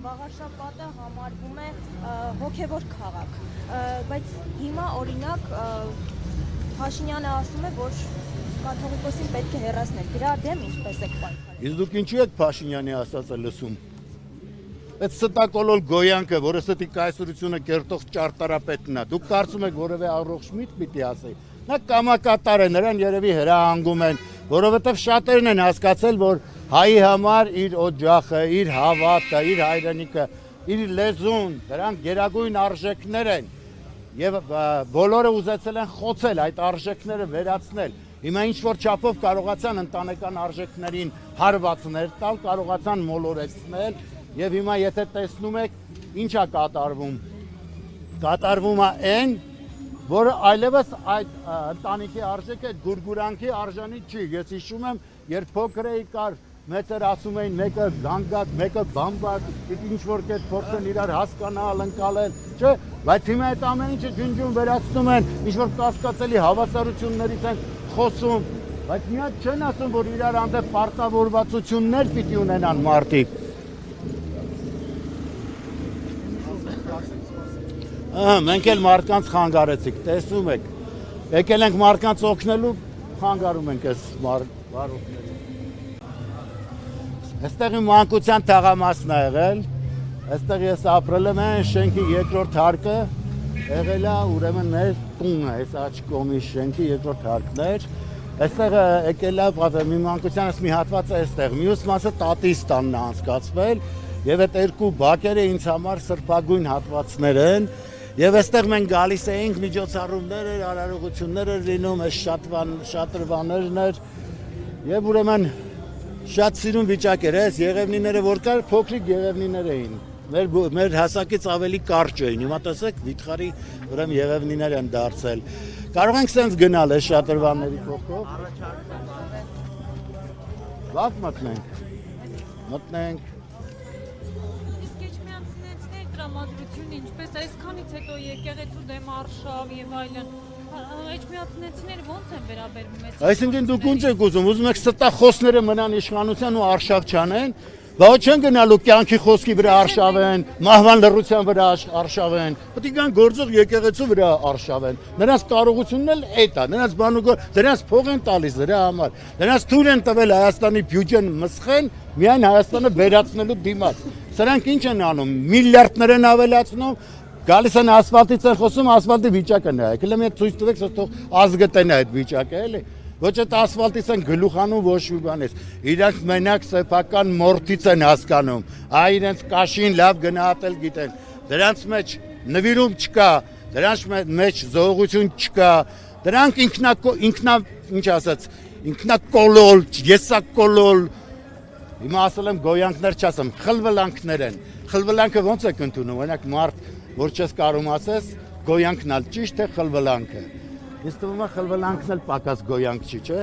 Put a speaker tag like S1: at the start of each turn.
S1: Վաղարշապատը համարվում է հոգևոր քաղաք, բայց հիմա օրինակ Փաշինյանը ասում է, որ կաթողիկոսին պետք է հեռացնել, դրա դեմ ինչպես եք պայքարել։
S2: Իսկ դուք ինչու եք Փաշինյանի ասածը լսում։ Այդ ստակոլոլ գոյանքը, որը ստի կայսրությունը կերտող ճարտարապետն է, դուք կարծում եք որևէ առողջ միտք պիտի ասի։ Նա կամակատար է, նրան երևի հրահանգում են, որովհետև շատերն են հասկացել, որ հայի համար իր օջախը, իր հավատը, իր հայրենիքը, իր լեզուն, դրանք գերագույն արժեքներ են եւ բոլորը ուզեցել են խոցել այդ արժեքները վերացնել։ Հիմա ինչ որ չափով կարողացան ընտանեկան արժեքներին հարվածներ տալ, կարողացան մոլորեցնել եւ հիմա եթե տեսնում եք ինչա կատարվում։ Կատարվում է այն, որը այլևս այդ ընտանիքի արժեքը գուրգուրանքի արժանի չի։ Ես հիշում եմ, երբ փոքր էի կար, մեծեր ասում էին մեկը զանգակ, մեկը բամբակ, ինչ որ կետ փորձեն իրար հասկանալ, ընկալել, չէ՞, բայց հիմա այդ ամեն ինչը ջունջուն վերացնում են, ինչ որ կասկածելի հավասարություններից են խոսում, բայց մի հատ չեն ասում, որ իրար հանդեպ պարտավորվածություններ պիտի ունենան մարդիկ։ Մենք էլ մարդկանց խանգարեցիք, տեսնում եք, եկել ենք մարդկանց օգնելու, խանգարում ենք այս վարորդներին։ Այստեղ իմ մանկության թաղամասն է եղել, այստեղ ես ապրել եմ այն շենքի երկրորդ հարկը, եղել է ուրեմն մեր տունը, այս աջ կողմի շենքի երկրորդ հարկն էր, այստեղ եկել է մի մանկությանս մի հատված է այստեղ, մյուս մասը տատիս տանն է անցկացվել, եւ այդ երկու բակերը ինձ համար սրբագույն հատվածներ են, եւ այստեղ մենք գալիս էինք, միջոցառումներ էր, արարողություններ էր լինում, այս շատրվաներն էր, եւ ուրեմն շատ սիրուն վիճակ էր, այս եղևնիները որ կար, փոքրիկ եղևնիներ էին, մեր հասակից ավելի կարճ էին, հիմա տեսեք վիթխարի ուրեմն եղևնիներ են դարձել, կարող ենք սենց գնալ այս շատրվանների կողքով, լավ մտնենք,
S3: տրամադրությունը ինչպես այսքանից հետո եկեղեցու դեմ արշավ եւ այլն էջմիածնեցիները ոնց են վերաբերվում այս
S2: Այսինքն դուք ո՞նց եք ուզում եք ստախոսները մնան իշխանության ու արշավ չանեն Բա չեն գնալու կյանքի խոսքի վրա արշավեն, մահվան լռության վրա արշավեն, պետք է գան գործող եկեղեցու վրա արշավեն։ Նրանց կարողությունն էլ այդ է, նրանց բանուգոր, դրանց փող են տալիս դրա համար։ Նրանց թույլ են տվել Հայաստանի բյուջեն մսխեն, միայն Հայաստանը վերացնելու դիմաց։ Սրանք ինչ են անում, միլիարդներ են ավելացնում, գալիս են ասֆալտից են խոսում, ասֆալտի վիճակը նայեք։ Հələ մի ցույց տվեք, թող ազգը տենա այդ վիճակը, էլի։ Ոչ այդ ասֆալտից են գլուխանում ոչ մի բանից։ Իրանք մենակ սեփական մորթից են հասկանում։ Այ իրենց կաշին լավ գնահատել գիտեն։ Դրանց մեջ նվիրում չկա, դրանց մեջ զողություն չկա։ Դրանք ինչ ասած, ինքնակոլոլ, եսակոլոլ։ Հիմա ասել եմ գոյանքներ չասեմ, խլվլանքներ են։ Խլվլանքը ոնց եք ընդունում, օրինակ մարդ, որ չես կարող ասես, գոյանքն ալ ճիշտ է խլվլանքը։ Ես թվում է խլվլանքն էլ պակաս գոյանք չի, չէ՞։